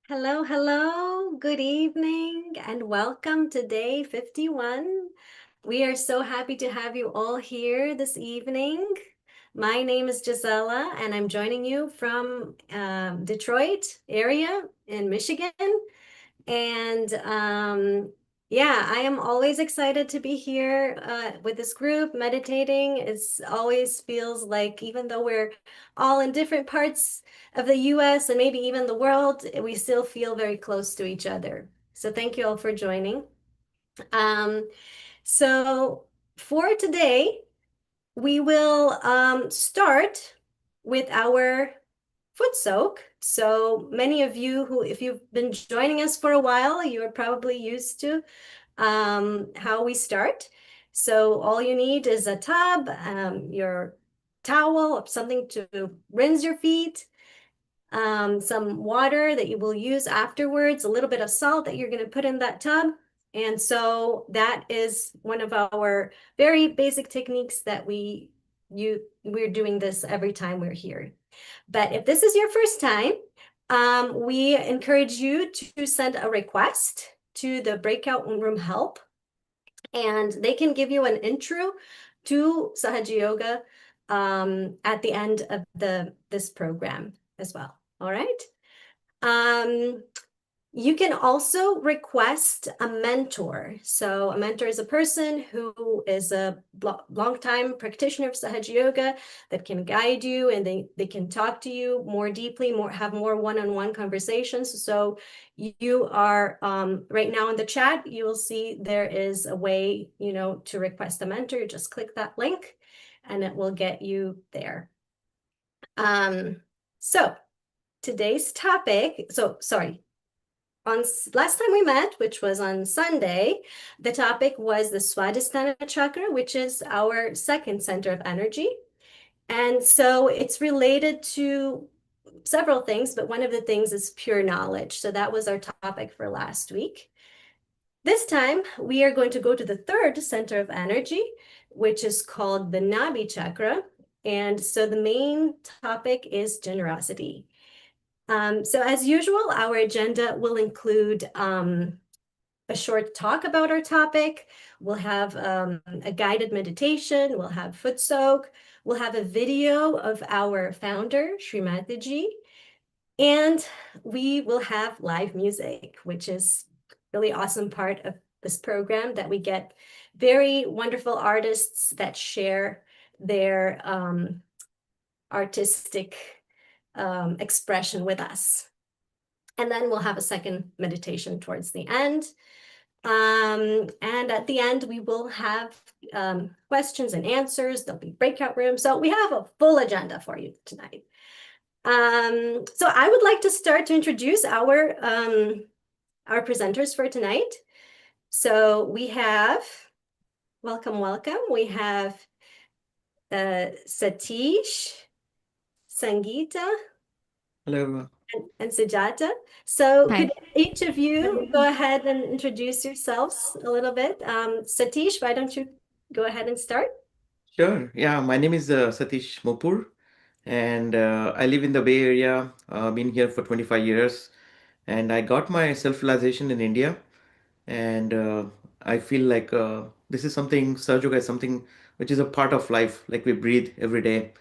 Hello, hello. Good evening and welcome to day 51. We are so happy to have you all here this evening. My name is Gisela and I'm joining you from Detroit area in Michigan. And yeah, I am always excited to be here with this group meditating. It's always feels like even though we're all in different parts of the US and maybe even the world, we still feel very close to each other. So thank you all for joining. Um, so for today, we will start with our foot soak. So many of you who, if you've been joining us for a while, you are probably used to how we start. So all you need is a tub, your towel, something to rinse your feet, some water that you will use afterwards, a little bit of salt that you're going to put in that tub. And so that is one of our very basic techniques that we're doing this every time we're here. But if this is your first time, we encourage you to send a request to the breakout room help, and they can give you an intro to Sahaja Yoga at the end of this program as well. All right. You can also request a mentor. So a mentor is a person who is a long-time practitioner of Sahaja Yoga that can guide you, and they can talk to you more deeply, have more one-on-one conversations. So you are right now in the chat, you will see there is a way, to request a mentor. You just click that link and it will get you there. So today's topic, last time we met, which was on Sunday, the topic was the Swadhisthana chakra, which is our second center of energy. And so it's related to several things, but one of the things is pure knowledge. So that was our topic for last week. This time, we are going to go to the third center of energy, which is called the Nabhi chakra. And so the main topic is generosity. So as usual, our agenda will include a short talk about our topic. We'll have a guided meditation. We'll have foot soak. We'll have a video of our founder, Shri Mataji. And we will have live music, which is really awesome part of this program, that we get very wonderful artists that share their artistic expression with us. And then we'll have a second meditation towards the end. And at the end, we will have questions and answers. There'll be breakout rooms. So we have a full agenda for you tonight. So I would like to start to introduce our presenters for tonight. So we have, welcome. We have Satish, Sangeeta. Hello. And Sujata. So Hi. could each of you go ahead and introduce yourselves a little bit? Satish, why don't you go ahead and start? Sure. Yeah, my name is Satish Mopur, and I live in the Bay Area. Been here for 25 years, and I got my self-realization in India, and I feel like this is something, Sahaja Yoga is something which is a part of life, like we breathe every day.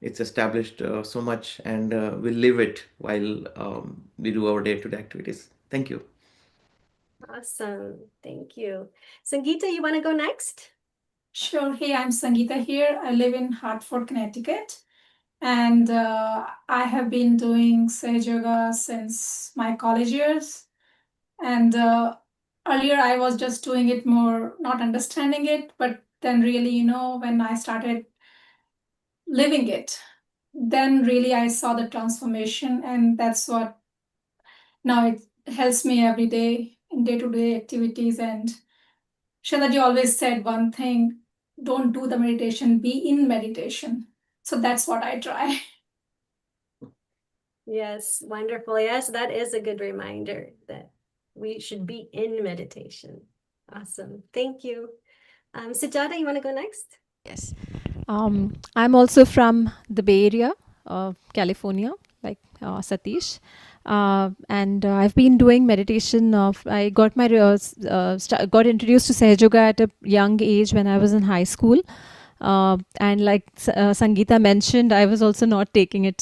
It's established so much, and we live it while we do our day-to-day activities. Thank you. Awesome. Thank you. Sangeeta, you want to go next? Sure. Hey, I'm Sangeeta here. I live in Hartford, Connecticut. And I have been doing Sahaja Yoga since my college years. And earlier I was just doing it more, not understanding it, but then really, when I started living it, then really I saw the transformation. And that's what now it helps me every day in day-to-day activities. And Shadaji always said one thing, don't do the meditation, be in meditation. So that's what I try. Yes, wonderful. Yes, that is a good reminder that we should be in meditation. Awesome. Thank you. Sujata, you want to go next? Yes. I'm also from the Bay Area, California, like Satish. And I've been doing meditation. I got my got introduced to Sahaja Yoga at a young age when I was in high school. And like Sangeeta mentioned, I was also not taking it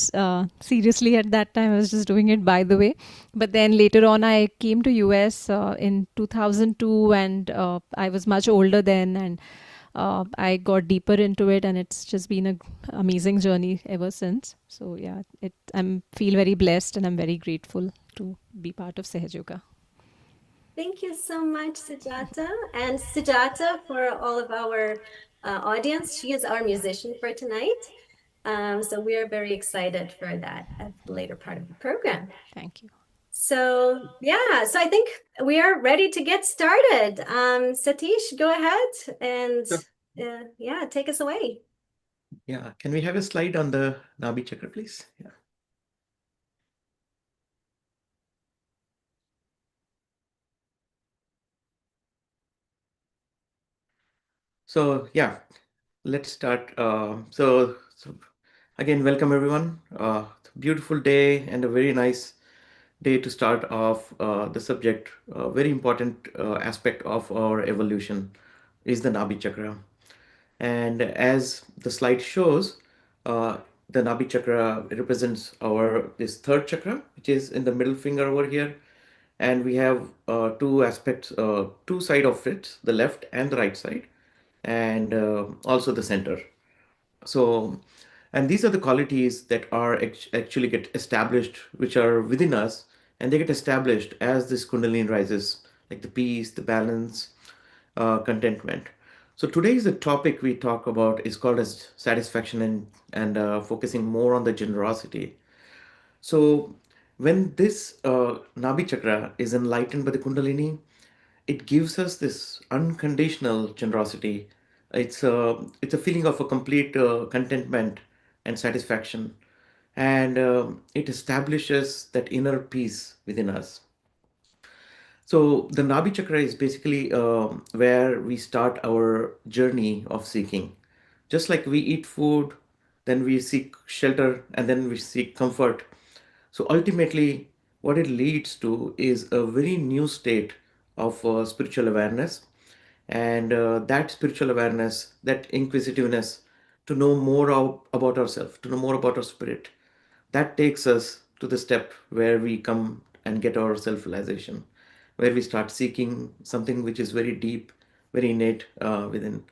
seriously at that time. I was just doing it by the way. But then later on, I came to US in 2002, and I was much older then, and I got deeper into it, and it's just been an amazing journey ever since. So yeah, I'm feel very blessed, and I'm very grateful to be part of Sahaja Yoga. Thank you so much, Sujata. And Sujata, for all of our audience, she is our musician for tonight. So we are very excited for that at the later part of the program. Thank you. So yeah, so I think we are ready to get started. Satish, go ahead and Sure. yeah, take us away. Yeah, can we have a slide on the Nabhi chakra, please? Yeah. So yeah, let's start. So again, welcome everyone. Beautiful day and a very nice day to start off the subject. Very important aspect of our evolution is the Nabhi chakra. And as the slide shows, uh, the Nabhi chakra represents our this third chakra, which is in the middle finger over here. And we have two aspects, two side of it, the left and the right side, and also the center. So, and these are the qualities that are actually get established, which are within us, and they get established as this Kundalini rises, like the peace, the balance, contentment. So today's the topic we talk about is called as satisfaction and focusing more on the generosity. So when this Nabhi chakra is enlightened by the Kundalini, it gives us this unconditional generosity. It's a feeling of a complete contentment and satisfaction, and it establishes that inner peace within us. So the Nabhi chakra is basically where we start our journey of seeking. Just like we eat food, then we seek shelter, and then we seek comfort. So ultimately, what it leads to is a very new state of spiritual awareness. And that spiritual awareness, that inquisitiveness to know more about ourselves, to know more about our spirit, that takes us to the step where we come and get our self realization, where we start seeking something which is very deep, very innate within.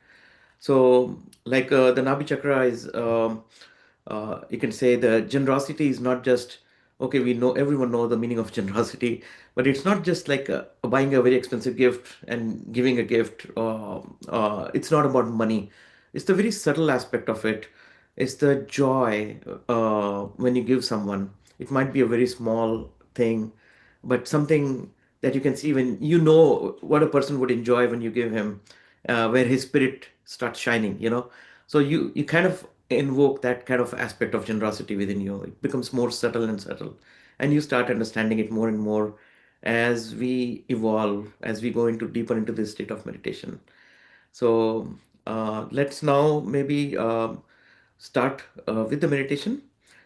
So, like the Nabhi chakra is, you can say the generosity is not just, okay, we know everyone know the meaning of generosity, but it's not just like buying a very expensive gift and giving a gift. It's not about money. It's the very subtle aspect of it. It's the joy when you give someone. It might be a very small thing, but something that you can see when you know what a person would enjoy when you give him, where his spirit starts shining, you know. So you kind of invoke that kind of aspect of generosity within you. It becomes more subtle and subtle, and you start understanding it more and more as we evolve, as we go into deeper into this state of meditation. So let's now maybe start with the meditation.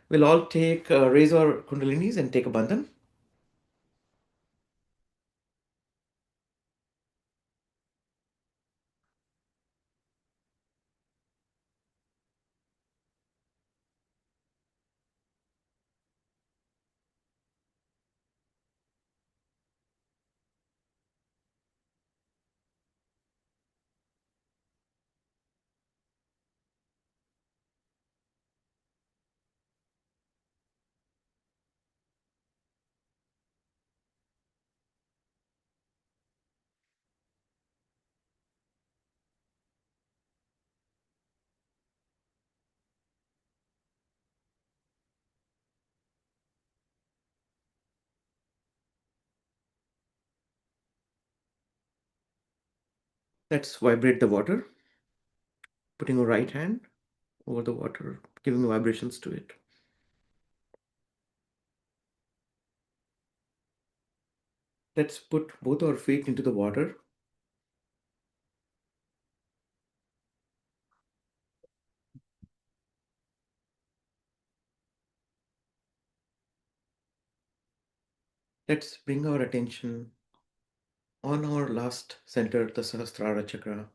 We'll all take raise our kundalinis and take a bandhan. Let's vibrate the water, putting our right hand over the water, giving vibrations to it. Let's put both our feet into the water. Let's bring our attention on our last center, the Sahasrara chakra,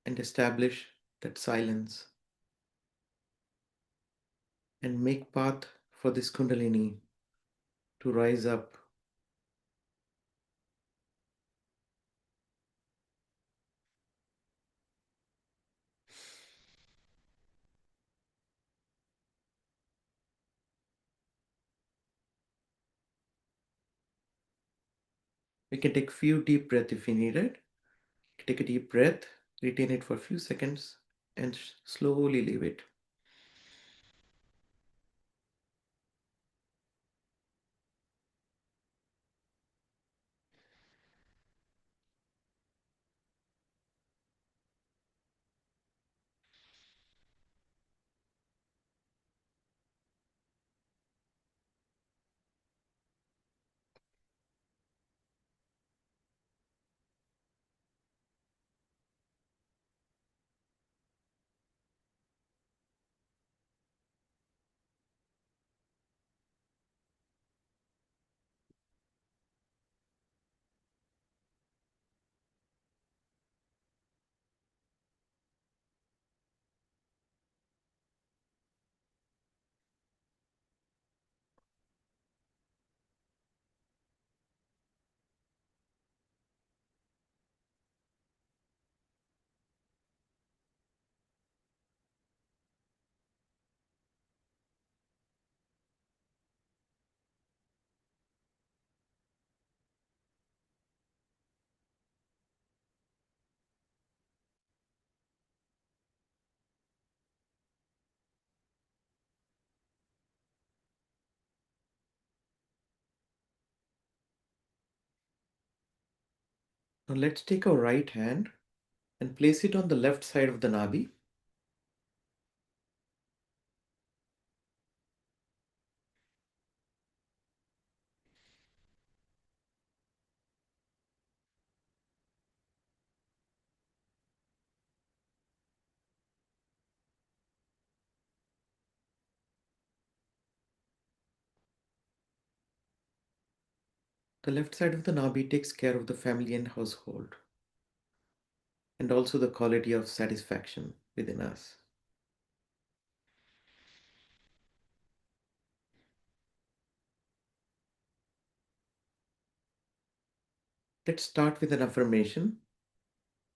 and establish that silence and make path for this kundalini to rise up. We can take few deep breaths if we need it. Take a deep breath, retain it for a few seconds, and slowly leave it. Now let's take our right hand and place it on the left side of the Nabhi. The left side of the Nabhi takes care of the family and household, and also the quality of satisfaction within us. Let's start with an affirmation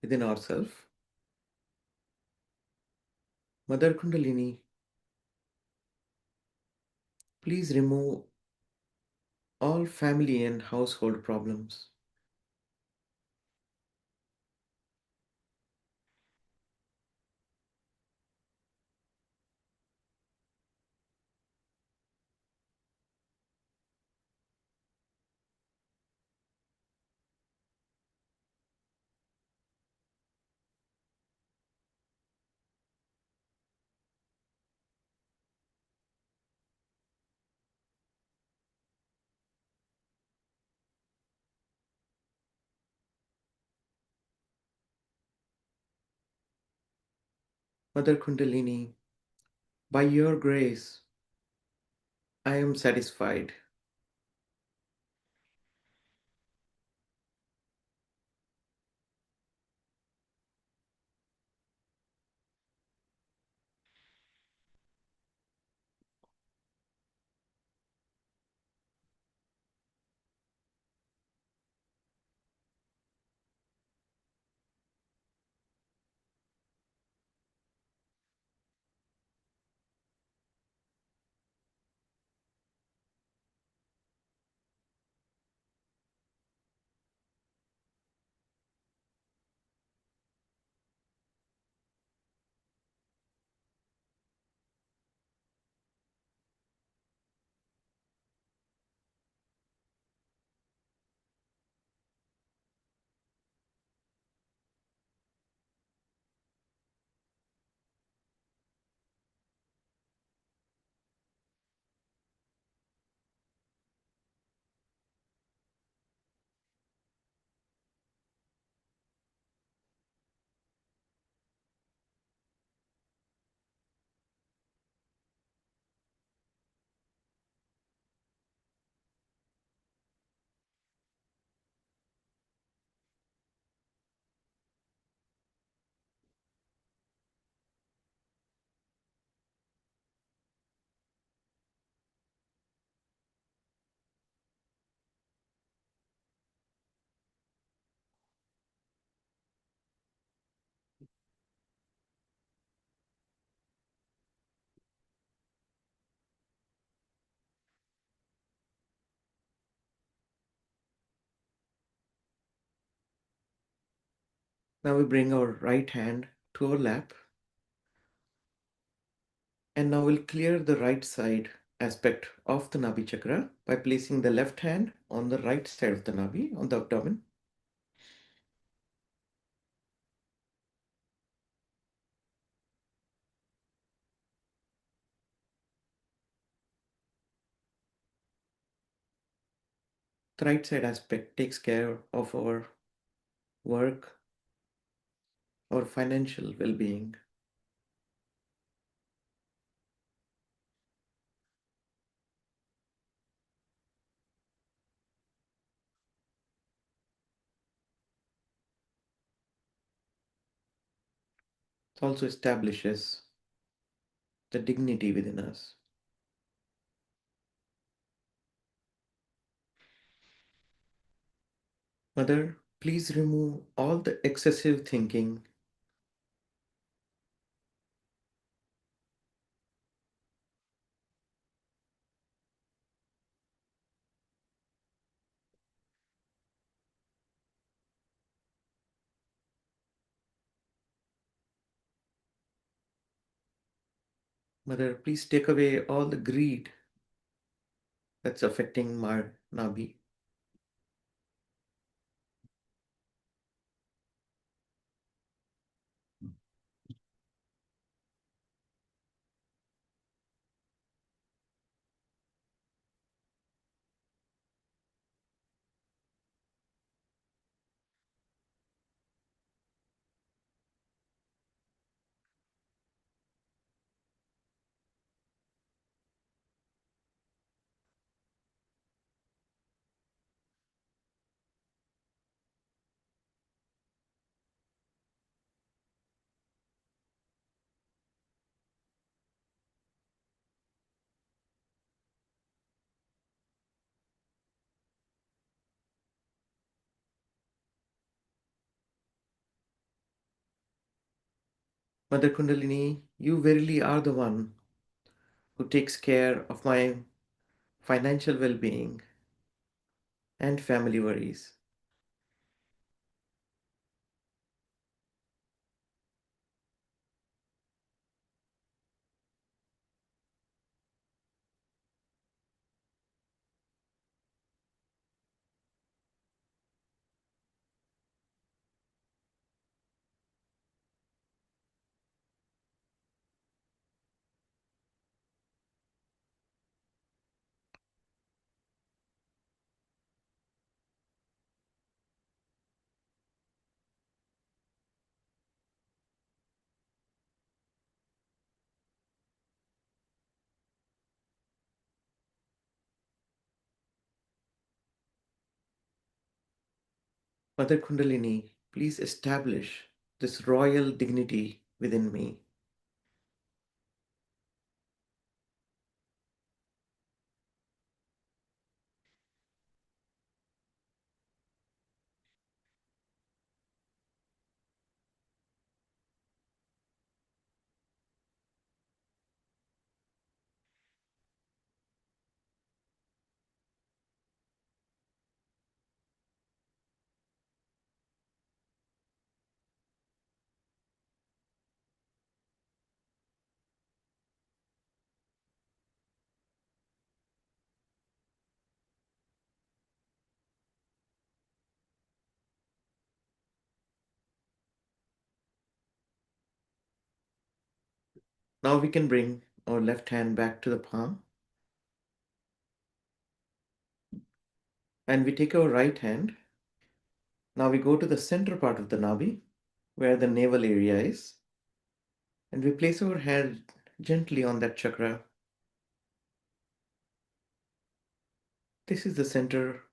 within ourselves. Mother Kundalini, please remove all family and household problems. Mother Kundalini, by your grace, I am satisfied. Now we bring our right hand to our lap, and now we'll clear the right side aspect of the Nabhi chakra by placing the left hand on the right side of the Nabhi, on the abdomen. The right side aspect takes care of our work, our financial well being. It also establishes the dignity within us. Mother, please remove all the excessive thinking. Mother, please take away all the greed that's affecting my Nabi. Mother Kundalini, you verily are the one who takes care of my financial well being and family worries. Mother Kundalini, please establish this royal dignity within me. Now we can bring our left hand back to the palm, and we take our right hand. Now we go to the center part of the Nabi, where the navel area is, and we place our hand gently on that chakra. This is the center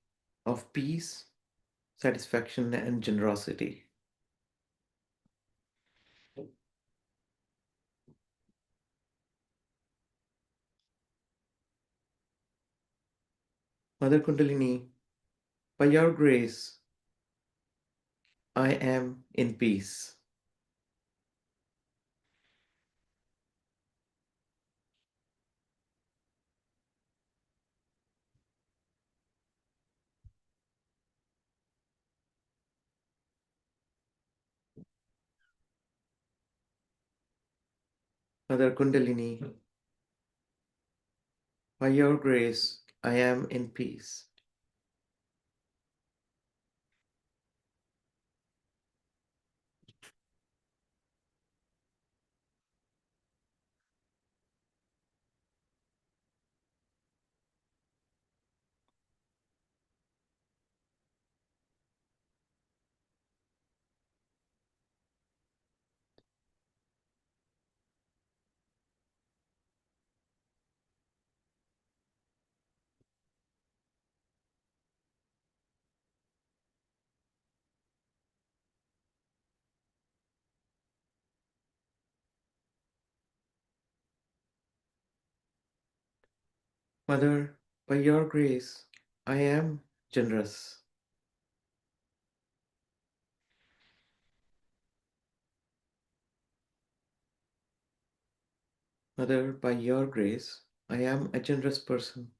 of peace, satisfaction, and generosity. Mother Kundalini, by your grace, I am in peace. Mother Kundalini, by your grace, I am in peace. Mother, by your grace, I am generous. Mother, by your grace, I am a generous person.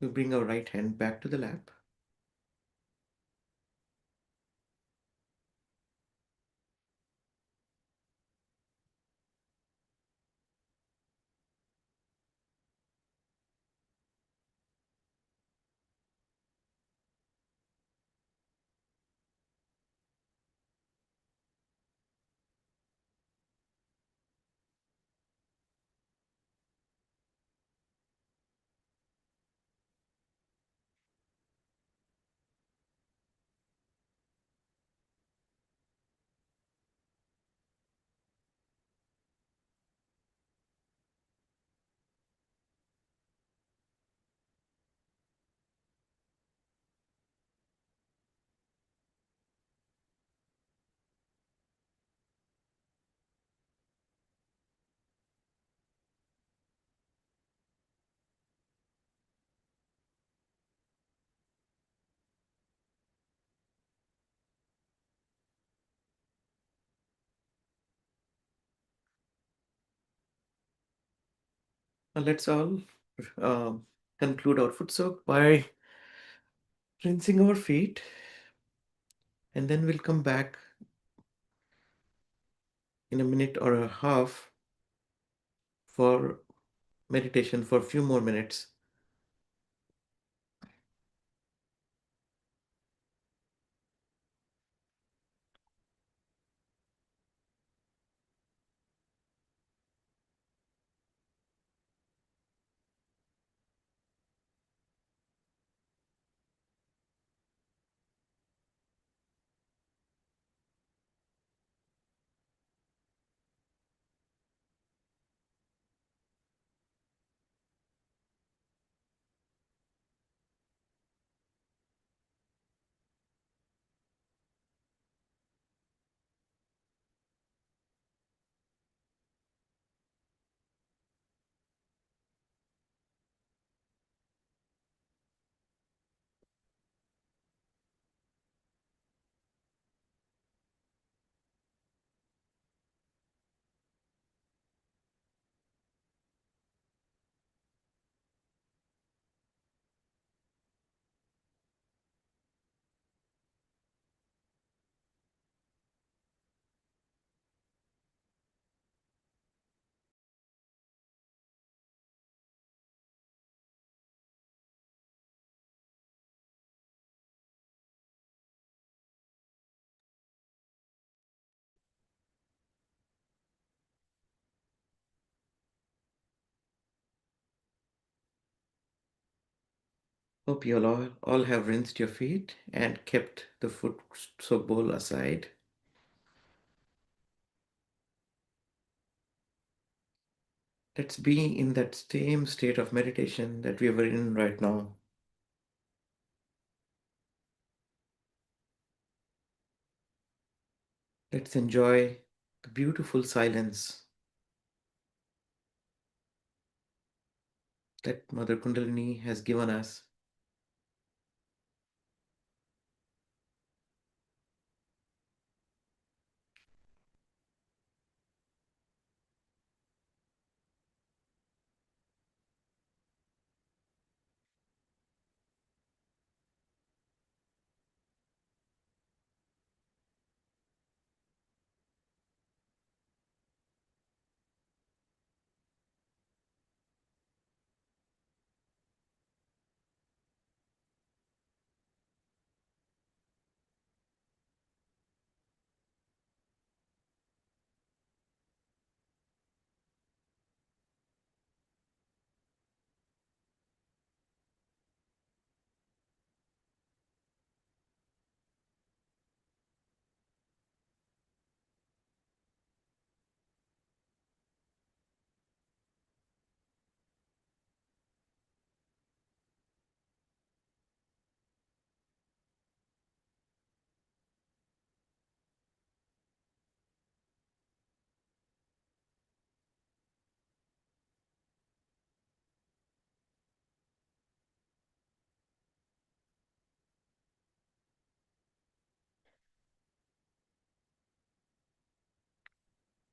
We bring our right hand back to the lap. Now let's all conclude our foot soak by rinsing our feet, and then we'll come back in a minute or a half for meditation for a few more minutes. Hope you all have rinsed your feet and kept the foot soak bowl aside. Let's be in that same state of meditation that we were in right now. Let's enjoy the beautiful silence that Mother Kundalini has given us.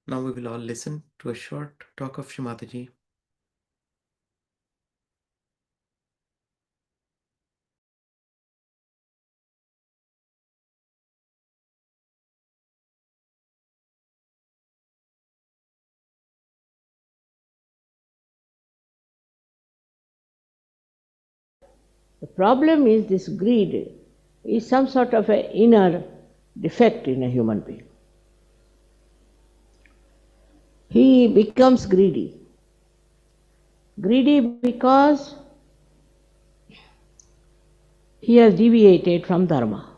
Now we will all listen to a short talk of Shri Mataji. The problem is this greed is some sort of an inner defect in a human being. He becomes greedy. Greedy because he has deviated from dharma.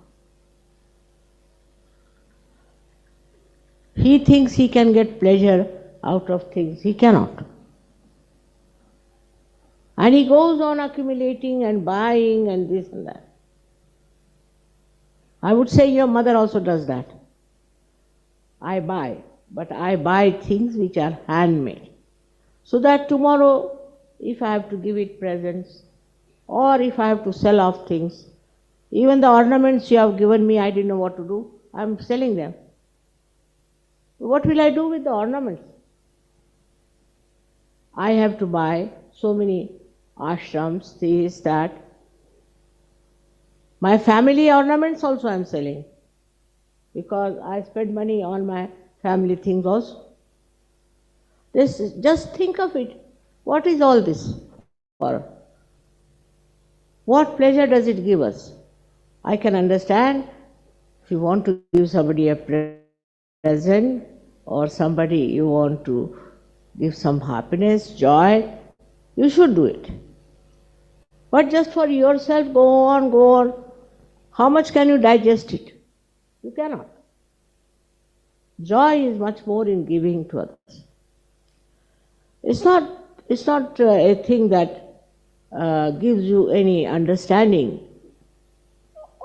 He thinks he can get pleasure out of things. He cannot. And he goes on accumulating and buying and this and that. I would say your mother also does that. I buy, but I buy things which are handmade. So that tomorrow, if I have to give it presents, or if I have to sell off things, even the ornaments you have given me, I didn't know what to do. I'm selling them. What will I do with the ornaments? I have to buy so many ashrams, this, that. My family ornaments also I am selling, because I spend money on my family things also. Just think of it. What is all this for? What pleasure does it give us? I can understand if you want to give somebody a present, or somebody you want to give some happiness, joy, you should do it. But just for yourself, go on, go on. How much can you digest it? You cannot. Joy is much more in giving to others. It's not a thing that gives you any understanding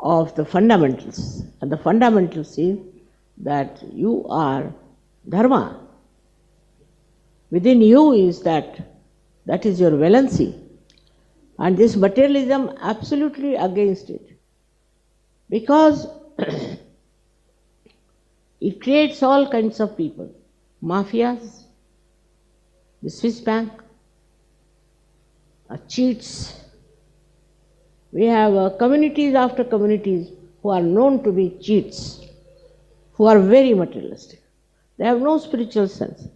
of the fundamentals. And the fundamentals is that you are dharma. Within you is that is your valency. And this materialism absolutely against it. Because it creates all kinds of people. Mafias, the Swiss bank, cheats. We have communities after communities who are known to be cheats, who are very materialistic. They have no spiritual sense.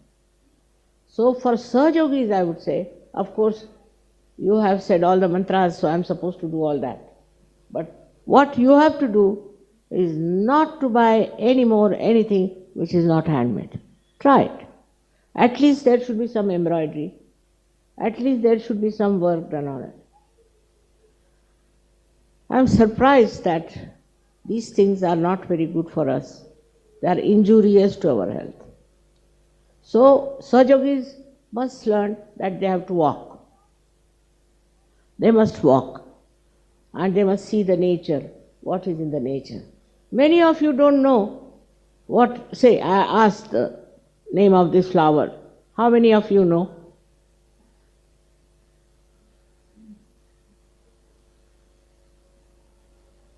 So for Sahaja Yogis, I would say, of course, you have said all the mantras, so I am supposed to do all that. But what you have to do is not to buy any more anything which is not handmade. Try it. At least there should be some embroidery. At least there should be some work done on it. I am surprised that these things are not very good for us. They are injurious to our health. So, Sahaja Yogis must learn that they have to walk. They must walk. And they must see the nature, what is in the nature. Many of you don't know what, say, I asked the name of this flower. How many of you know?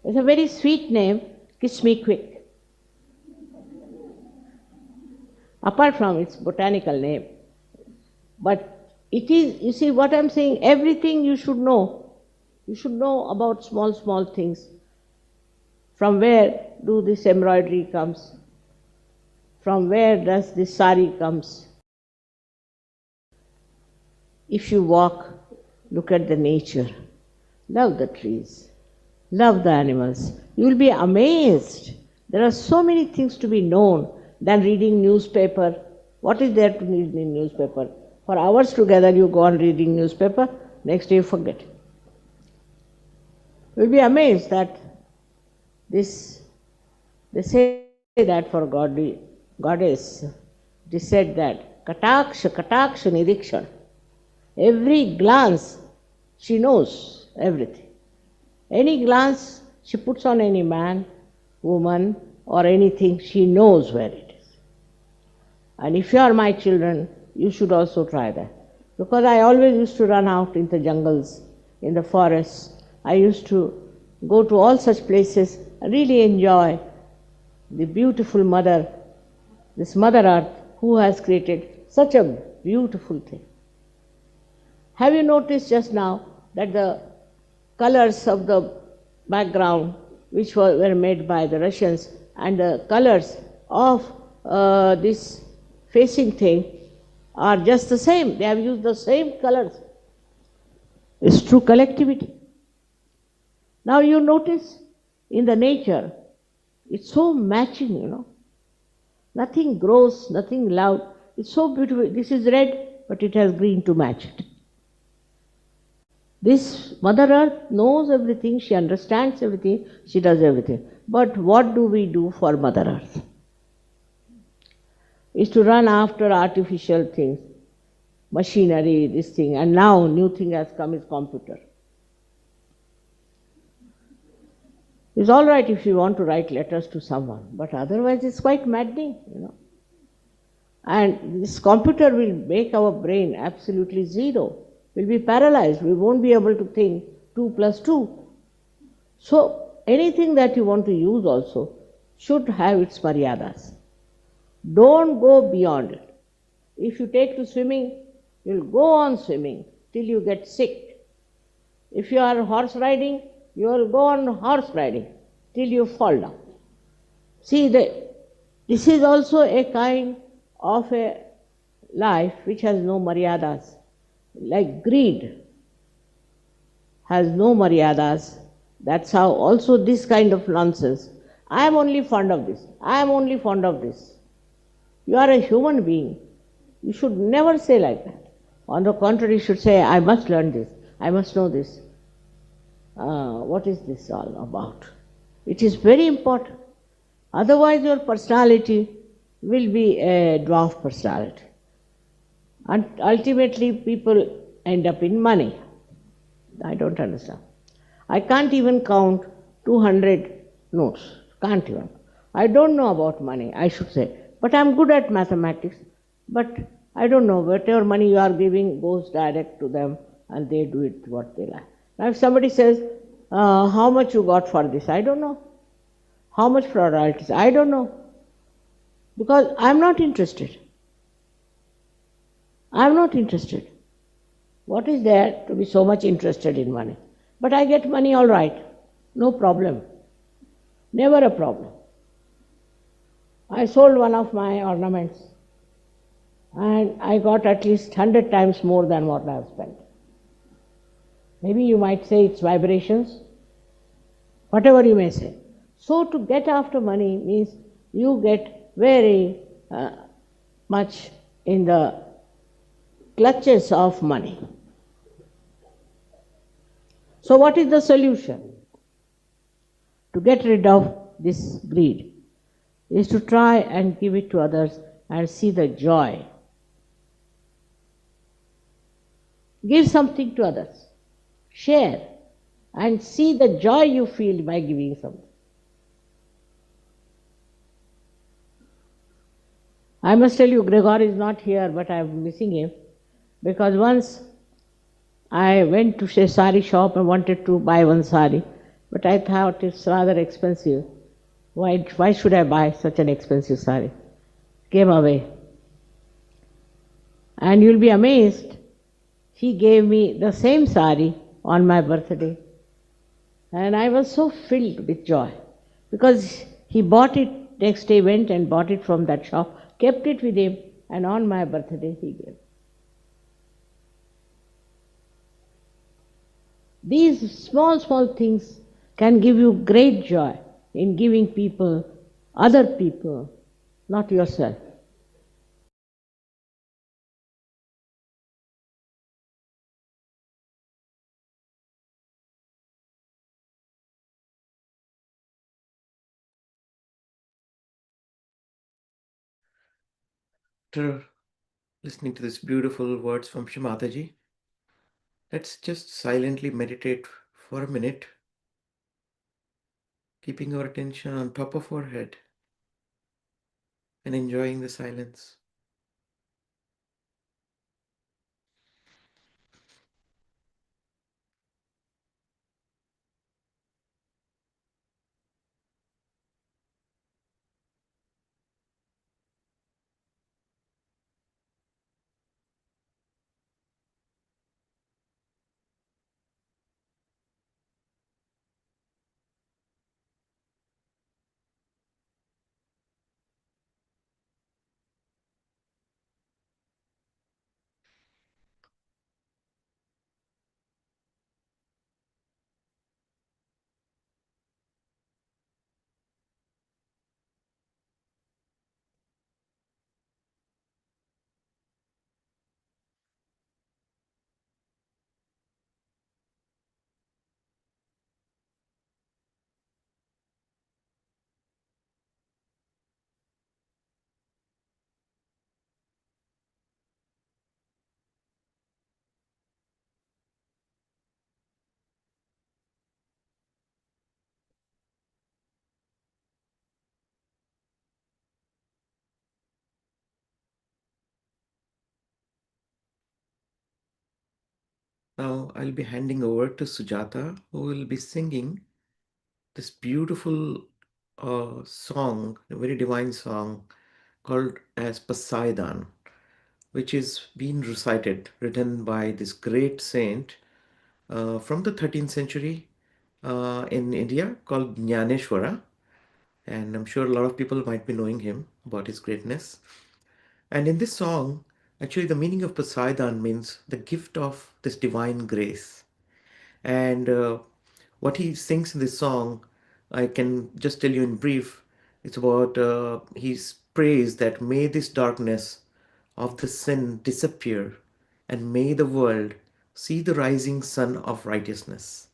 It's a very sweet name, Kiss Me Quick. Apart from its botanical name. But it is, you see what I'm saying, everything you should know. You should know about small, small things. From where do this embroidery comes? From where does this sari comes? If you walk, look at the nature, love the trees, love the animals. You will be amazed. There are so many things to be known than reading newspaper. What is there to read in newspaper? For hours together you go on reading newspaper, next day you forget. You will be amazed that this, they say that for goddess, it is said that Kataksha, Kataksha, Nirikshan. Every glance, she knows everything. Any glance she puts on any man, woman, or anything, she knows where it is. And if you are my children, you should also try that. Because I always used to run out in the jungles, in the forests. I used to go to all such places and really enjoy the beautiful mother, this Mother Earth, who has created such a beautiful thing. Have you noticed just now that the colors of the background, which were made by the Russians, and the colors of this facing thing are just the same. They have used the same colors. It's true collectivity. Now you notice in the nature, it's so matching, you know. Nothing gross, nothing loud. It's so beautiful. This is red, but it has green to match it. This Mother Earth knows everything, she understands everything, she does everything. But what do we do for Mother Earth? Is to run after artificial things, machinery, this thing, and now new thing has come is computer. It's all right if you want to write letters to someone, but otherwise it's quite maddening, you know. And this computer will make our brain absolutely zero. We'll be paralyzed. We won't be able to think 2 plus 2. So anything that you want to use also should have its maryadas. Don't go beyond it. If you take to swimming, you'll go on swimming till you get sick. If you are horse riding, you will go on horse riding till you fall down. See, this is also a kind of a life which has no maryadas. Like greed has no maryadas. That's how also this kind of nonsense. I am only fond of this. I am only fond of this. You are a human being. You should never say like that. On the contrary, you should say, I must learn this. I must know this. What is this all about? It is very important. Otherwise, your personality will be a dwarf personality. And ultimately, people end up in money. I don't understand. I can't even count 200 notes. Can't even. I don't know about money, I should say. But I'm good at mathematics. But I don't know, whatever money you are giving goes direct to them and they do it what they like. Now if somebody says, how much you got for this? I don't know. How much for royalties? I don't know. Because I'm not interested. I'm not interested. What is there to be so much interested in money? But I get money all right. No problem. Never a problem. I sold one of my ornaments and I got at least 100 times more than what I have spent. Maybe you might say it's vibrations, whatever you may say. So to get after money means you get very much in the clutches of money. So what is the solution? To get rid of this greed is to try and give it to others and see the joy. Give something to others. Share and see the joy you feel by giving something. I must tell you, Gregor is not here, but I am missing him. Because once I went to a sari shop and wanted to buy one sari, but I thought it's rather expensive. Why should I buy such an expensive sari? Came away. And you'll be amazed, he gave me the same sari on my birthday. And I was so filled with joy because he bought it next day, went and bought it from that shop, kept it with him, and on my birthday he gave. These small, small things can give you great joy in giving people, other people, not yourself. After listening to these beautiful words from Shri Mataji, let's just silently meditate for a minute, keeping our attention on top of our head and enjoying the silence. Now I'll be handing over to Sujata, who will be singing this beautiful song, a very divine song called as Poseidon, which is being recited, written by this great saint from the 13th century in India called Jnaneshwara. And I'm sure a lot of people might be knowing him about his greatness. And in this song, actually, the meaning of Poseidon means the gift of this divine grace. And what he sings in this song, I can just tell you in brief. It's about his praise that may this darkness of the sin disappear and may the world see the rising sun of righteousness.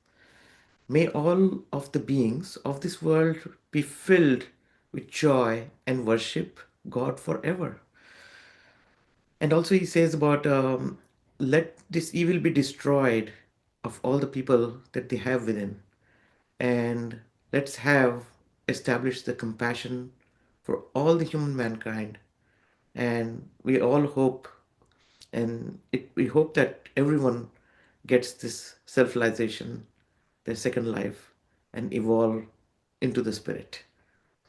May all of the beings of this world be filled with joy and worship God forever. And also, he says about let this evil be destroyed of all the people that they have within, and let's have established the compassion for all the human mankind. And we all hope, we hope that everyone gets this self-realization, their second life, and evolve into the spirit.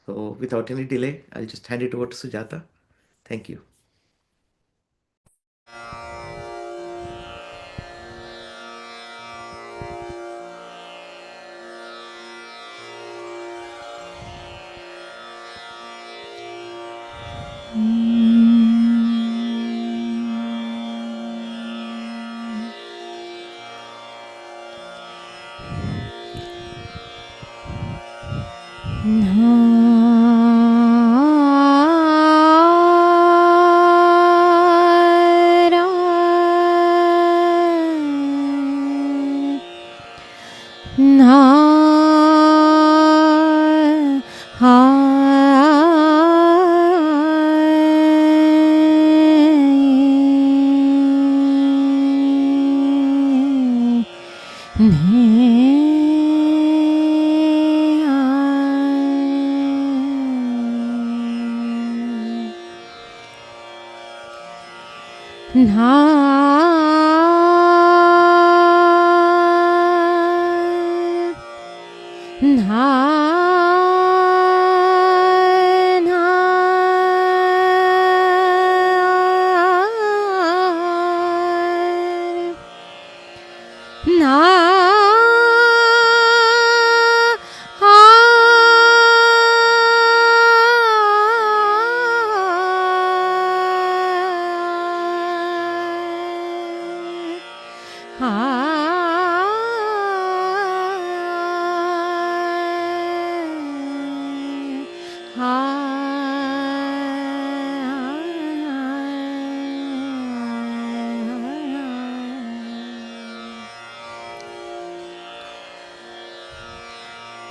So, without any delay, I'll just hand it over to Sujata. Thank you.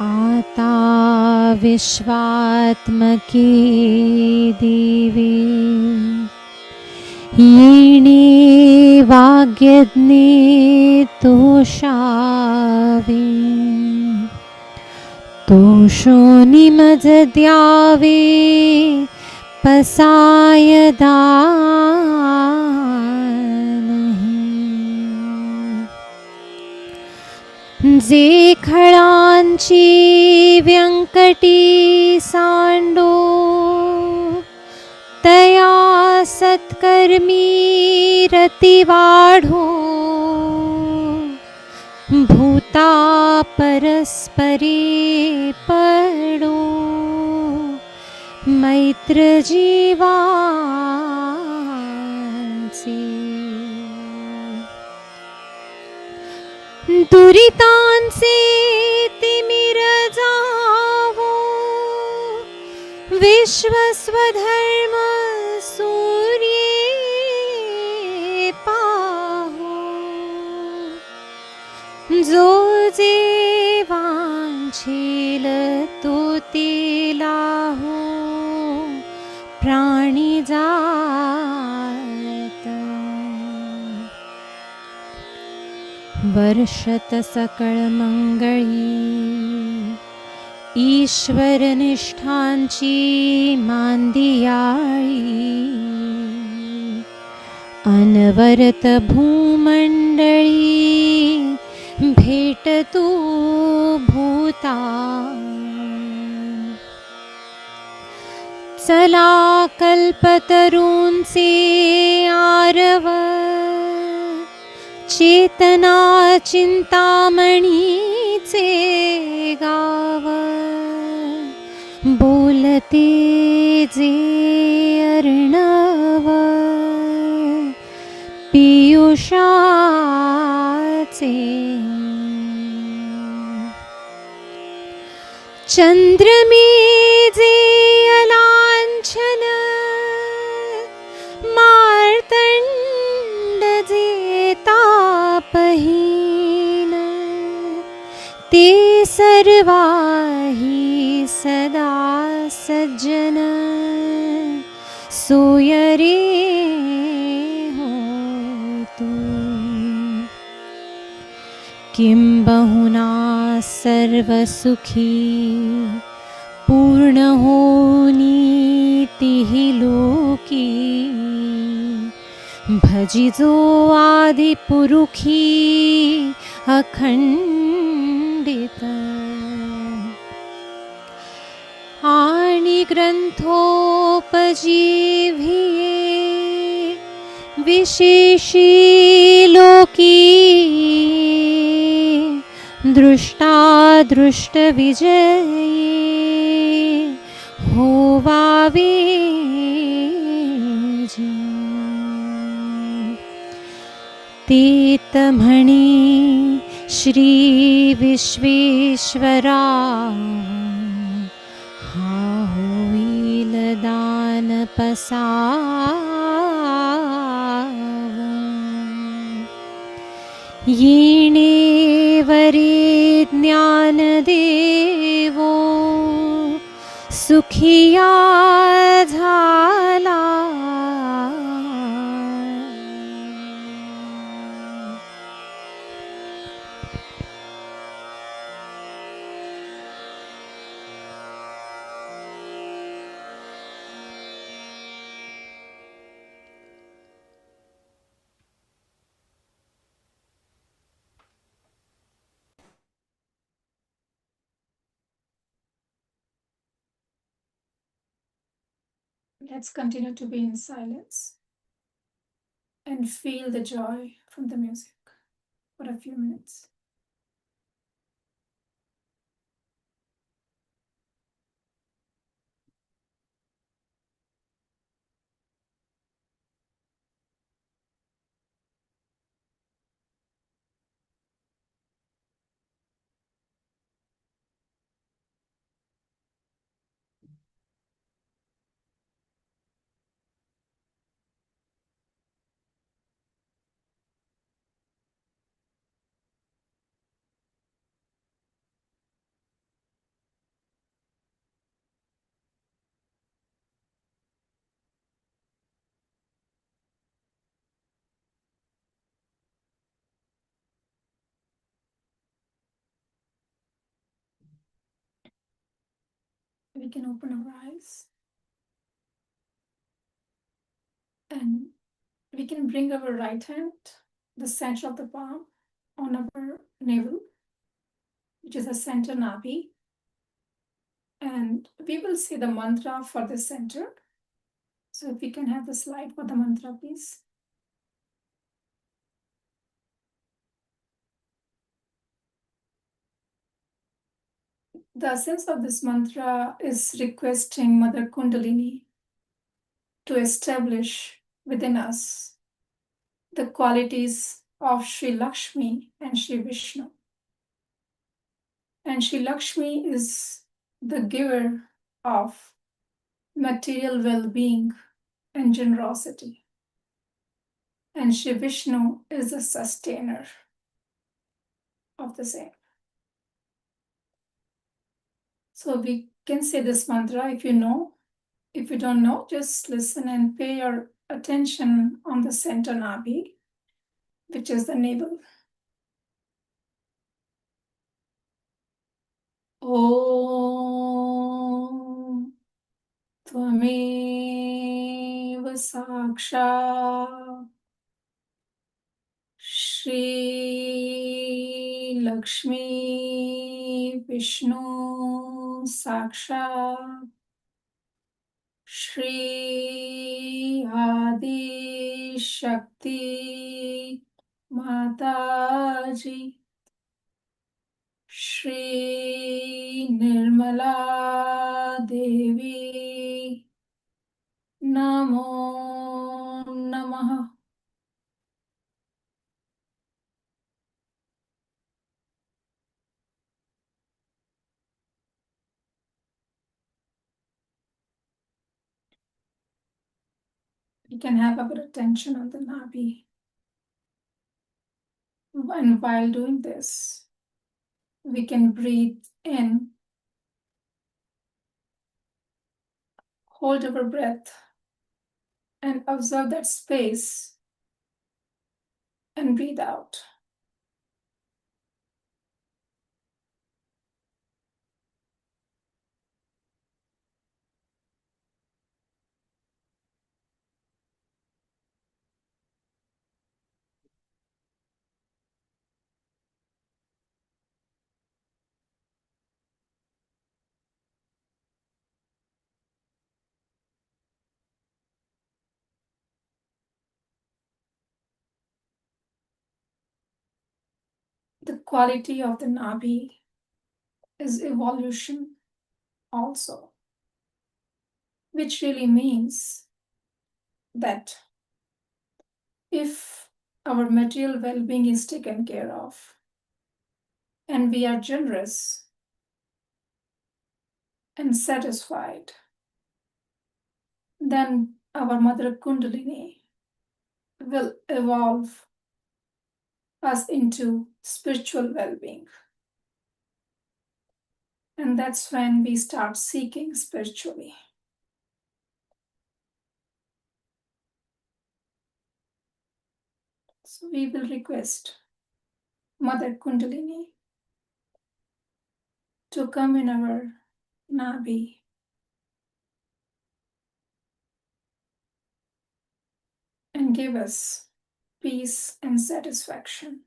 आता विश्वात्मकी देवी येणे वाग्यज्ञे तोषावे तोषो निमज द्यावे पसायदा जे खळांची व्यंकटी सांडो तया सत्कर्मी रती वाढो भूता परस्परे पडो मैत्र जीवांचे दुरितांचे तिमिर जावो विश्वस्वधर्म सूर्ये पाहो जो जे वांछेल तो तेला हो प्राणी जात वर्षत सकळ मंगळी ईश्वर निष्ठांची मांदियाळी अनवरत भूमंडळी भेट तू भूता चला कल्पतरूंचे आरव चेतना चिंतामणीचे गाव बोलते जे अर्णव पियुषाचे चंद्रमे जे अलांछन मार्तंड जे तापहीन ते सर्वाही सदा सज्जन सोयरे हो तू किंबहुना सर्वसुखी पूर्ण होनी तिहि लोकी भजिजो आदि पुरुखी अखंडित आणि ग्रंथोपजीव्ये विशेषी लोकी दृष्टा दृष्ट विजयी होवावे तेत म्हणी श्री विश्वेश्वरा हा होईल दान पसाव येणे वरे ज्ञान देवो सुखिया झाला Let's continue to be in silence and feel the joy from the music for a few minutes. We can open our eyes and we can bring our right hand, the center of the palm, on our navel, which is the center Nabhi. And we will say the mantra for the center. So if we can have the slide for the mantra, please. The essence of this mantra is requesting Mother Kundalini to establish within us the qualities of Sri Lakshmi and Sri Vishnu. And Sri Lakshmi is the giver of material well-being and generosity. And Sri Vishnu is the sustainer of the same. So we can say this mantra if you know. If you don't know, just listen and pay your attention on the center Nabhi, which is the navel. Om Tvameva Saksha Shri Lakshmi Vishnu Saksha Shri Adi Shakti Mataji Shri Nirmala Devi Namo Namaha. We can have our attention on the Nabhi. And while doing this, we can breathe in, hold our breath, and observe that space and breathe out. The quality of the Nabhi is evolution also, which really means that if our material well-being is taken care of and we are generous and satisfied, then our Mother Kundalini will evolve us into spiritual well-being. And that's when we start seeking spiritually. So we will request Mother Kundalini to come in our Nabhi and give us peace and satisfaction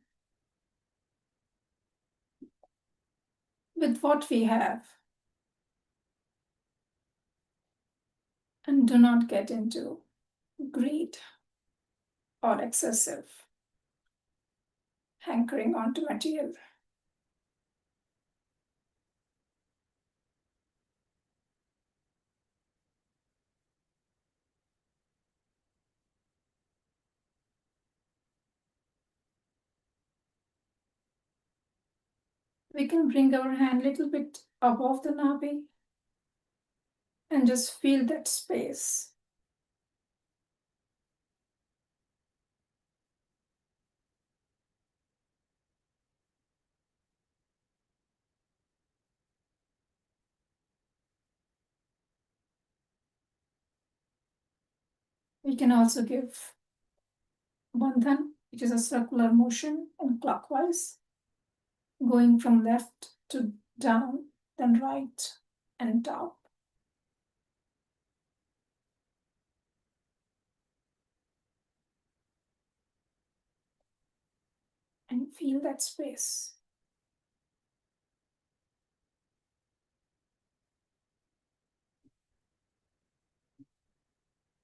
with what we have. And do not get into greed or excessive hankering onto material. We can bring our hand a little bit above the Nabhi and just feel that space. We can also give bandhan, which is a circular motion and clockwise, going from left to down, then right and top. And feel that space.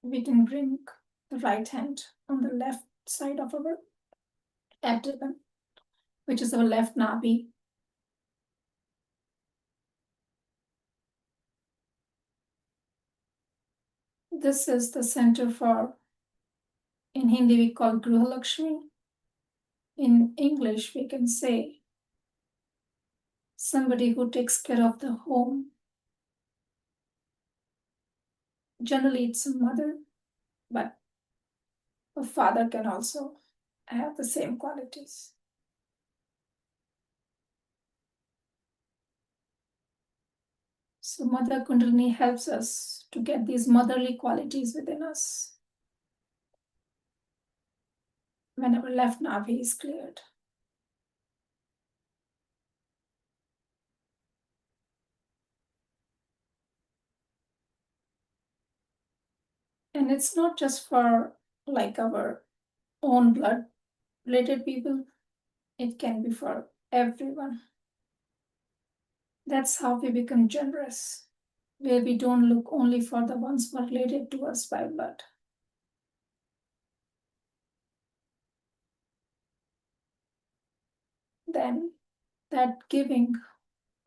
We can bring the right hand on the left side of our abdomen, which is our left Nabhi. This is the center for, in Hindi we call Gruha Lakshmi. In English we can say somebody who takes care of the home. Generally it's a mother, but a father can also have the same qualities. So Mother Kundalini helps us to get these motherly qualities within us when our left Nabhi is cleared. And it's not just for like our own blood related people, it can be for everyone. That's how we become generous, where we don't look only for the ones who are related to us by blood. Then that giving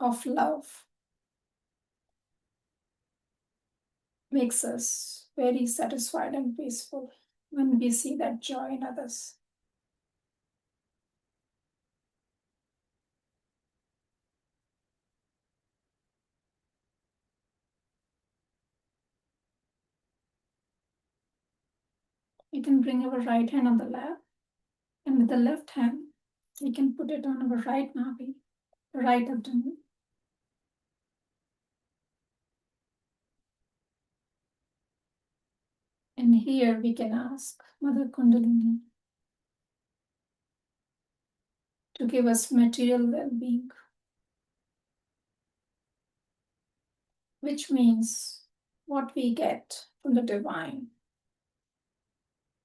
of love makes us very satisfied and peaceful when we see that joy in others. We can bring our right hand on the lap, and with the left hand, we can put it on our right Nabhi, right abdomen. And here we can ask Mother Kundalini to give us material well-being, which means what we get from the divine,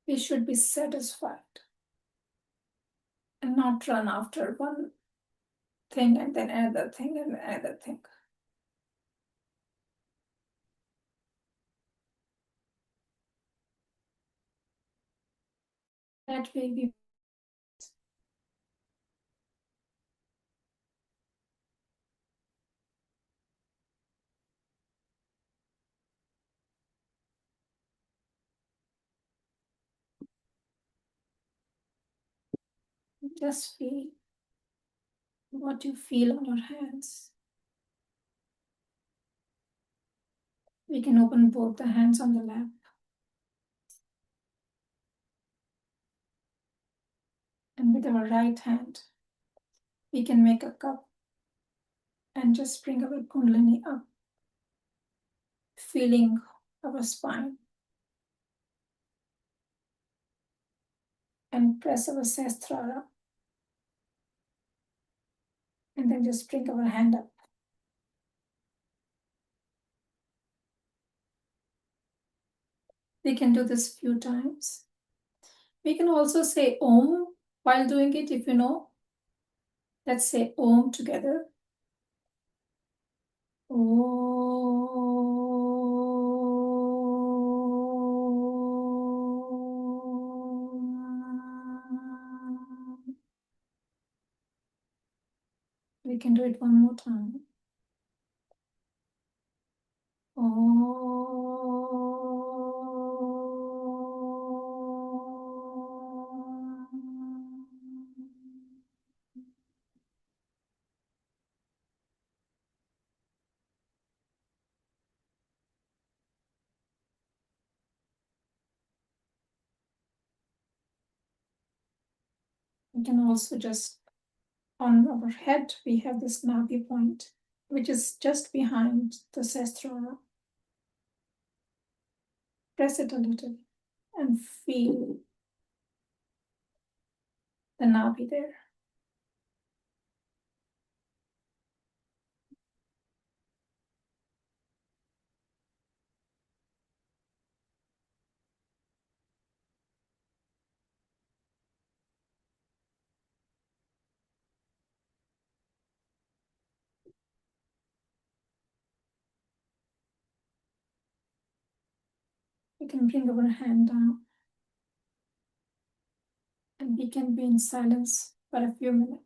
we should be satisfied and not run after one thing and then another thing and another thing. That way we just feel what you feel on your hands. We can open both the hands on the lap. And with our right hand, we can make a cup and just bring our Kundalini up, feeling our spine. And press our Sahasrara. And then just bring our hand up. We can do this few times. We can also say Om while doing it, if you know. Let's say Om together. Om. can do it one more time. We can also just, on our head, we have this Nabhi point, which is just behind the sestra. Press it a little and feel the Nabhi there. We can bring our hand down and we can be in silence for a few minutes.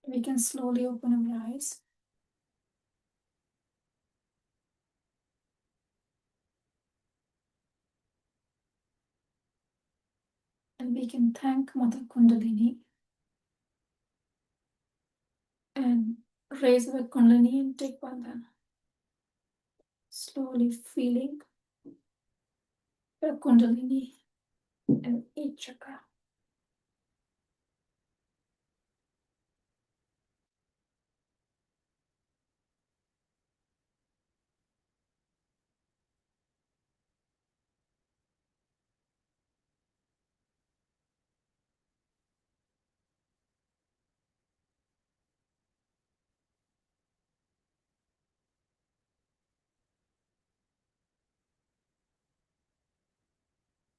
We can slowly open our eyes. And we can thank Mother Kundalini and raise the Kundalini and take bandhana. Slowly feeling the Kundalini in each chakra.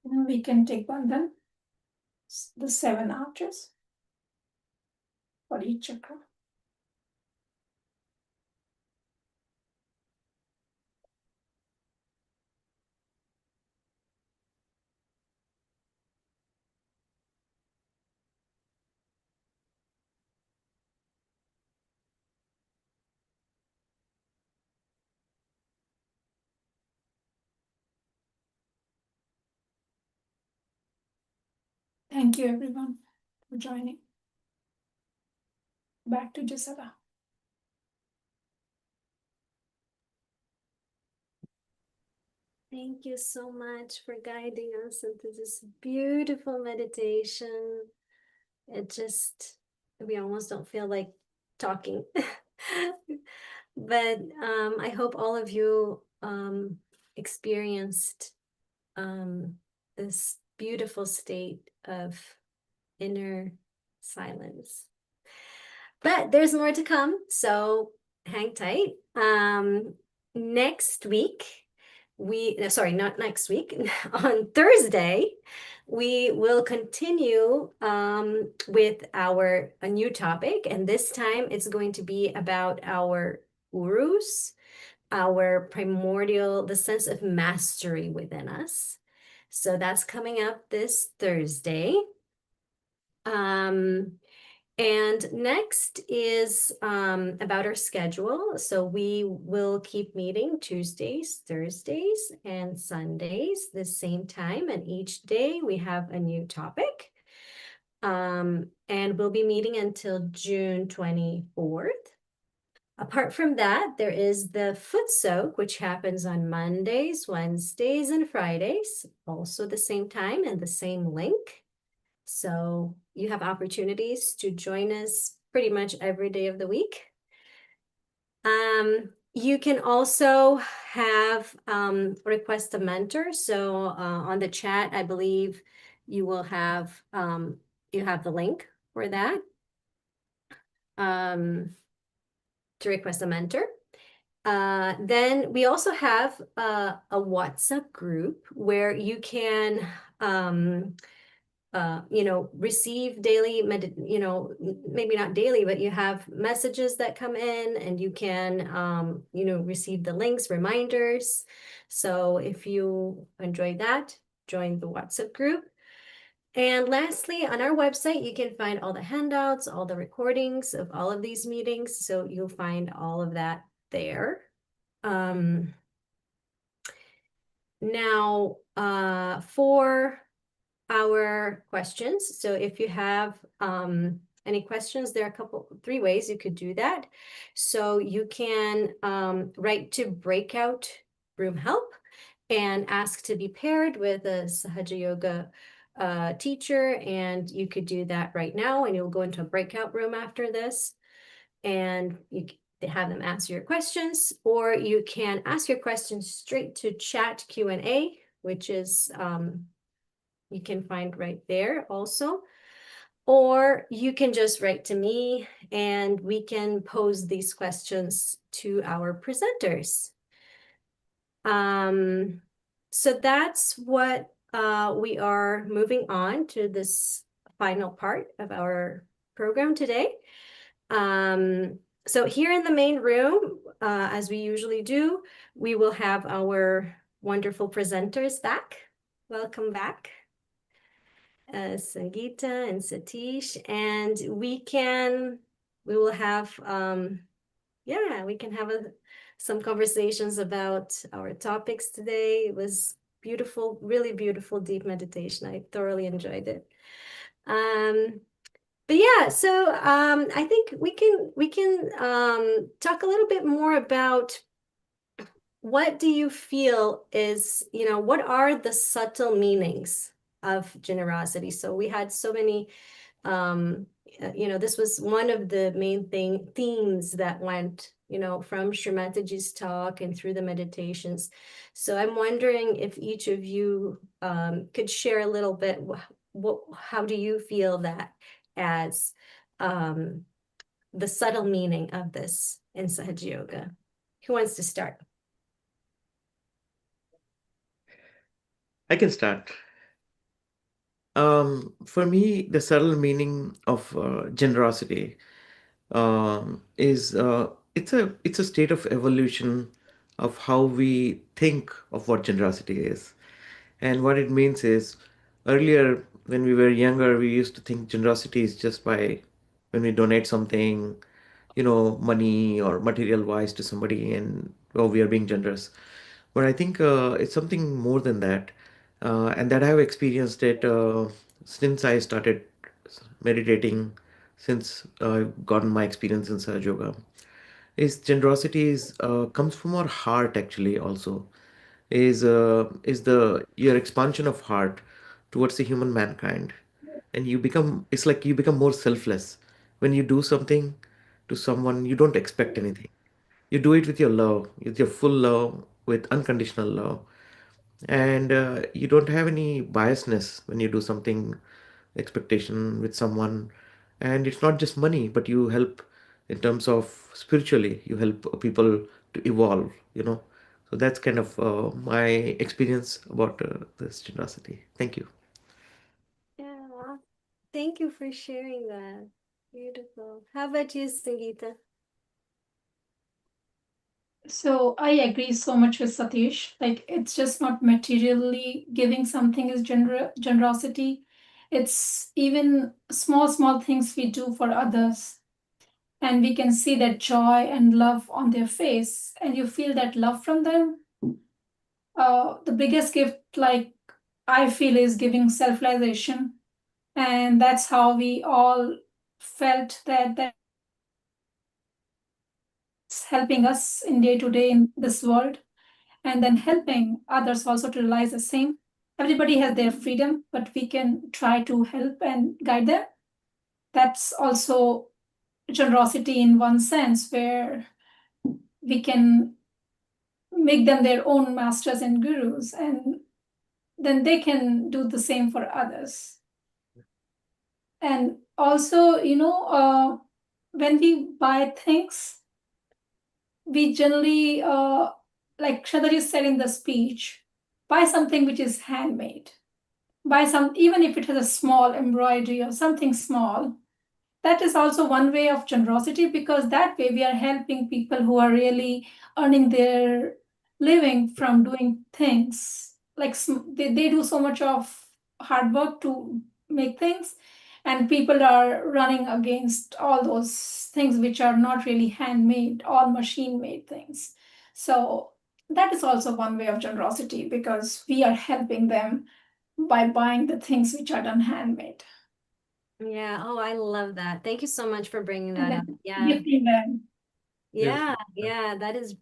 And we can take bandhan, the 7 arches for each chakra. Thank you everyone for joining. Back to Gisela. Thank you so much for guiding us into this beautiful meditation. It just, we almost don't feel like talking. But I hope all of you experienced this beautiful state of inner silence. But there's more to come, so hang tight. Next week, sorry, not next week, on Thursday, we will continue with a new topic, and this time it's going to be about our urus, our primordial, the sense of mastery within us. So that's coming up this Thursday. And next is about our schedule. So we will keep meeting Tuesdays, Thursdays, and Sundays the same time. And each day we have a new topic. And we'll be meeting until June 24th. Apart from that, there is the foot soak, which happens on Mondays, Wednesdays, and Fridays, also the same time and the same link. So you have opportunities to join us pretty much every day of the week. You can also have request a mentor. So on the chat, I believe you will have the link for that. To request a mentor. Then we also have a WhatsApp group where you can receive daily, maybe not daily, but you have messages that come in and you can, receive the links, reminders. So if you enjoy that, join the WhatsApp group. And lastly, on our website, you can find all the handouts, all the recordings of all of these meetings. So you'll find all of that there. Now, for our questions. So if you have any questions, there are three ways you could do that. So you can write to Breakout Room Help and ask to be paired with a Sahaja Yoga teacher, and you could do that right now, and you'll go into a breakout room after this, and you have them answer your questions, or you can ask your questions straight to chat Q&A, which is you can find right there also. Or you can just write to me and we can pose these questions to our presenters. So that's what we are moving on to this final part of our program today. So here in the main room, as we usually do, we will have our wonderful presenters back. Welcome back. Sangeeta and Satish, and we can we will have yeah, we can have some conversations about our topics today. It was beautiful, really beautiful, deep meditation. I thoroughly enjoyed it. But yeah, so I think we can talk a little bit more about what do you feel is, what are the subtle meanings of generosity? So we had so many this was one of the main themes that went, from Shri Mataji's talk and through the meditations. So I'm wondering if each of you could share a little bit, how do you feel that as the subtle meaning of this in Sahaja Yoga? Who wants to start? I can start. For me, the subtle meaning of generosity is it's a state of evolution of how we think of what generosity is. And what it means is, earlier when we were younger, we used to think generosity is just by when we donate something, money or material wise to somebody, and oh, we are being generous. But I think it's something more than that, and that I have experienced it since I started meditating, since I've gotten my experience in Sahaja Yoga. Is generosity is comes from our heart actually also, is the your expansion of heart towards the human mankind, and it's like you become more selfless when you do something to someone. You don't expect anything. You do it with your love, with your full love, with unconditional love, and you don't have any biasness when you do something expectation with someone. And it's not just money, but you help in terms of spiritually, you help people to evolve, so that's kind of my experience about this generosity. Thank you. Yeah, thank you for sharing that. Beautiful. How about you, Sangeeta? So I agree so much with Satish. Like it's just not materially giving something is generosity. It's even small things we do for others, and we can see that joy and love on their face, and you feel that love from them. The biggest gift, like I feel, is giving self-realization, and that's how we all felt that it's helping us in day to day in this world, and then helping others also to realize the same. Everybody has their freedom, but we can try to help and guide them. That's also generosity in one sense, where we can make them their own masters and gurus, and then they can do the same for others. And also, when we buy things, we generally, like Shadaji said in the speech, buy something which is handmade. Buy some, even if it has a small embroidery or something small. That is also one way of generosity, because that way we are helping people who are really earning their living from doing things. Like they do so much of hard work to make things, and people are running against all those things which are not really handmade, all machine made things. So that is also one way of generosity, because we are helping them by buying the things which are done handmade. Yeah. Oh, I love that. Thank you so much for bringing And that up. then Yeah. gifting them. Yeah. Yeah. That is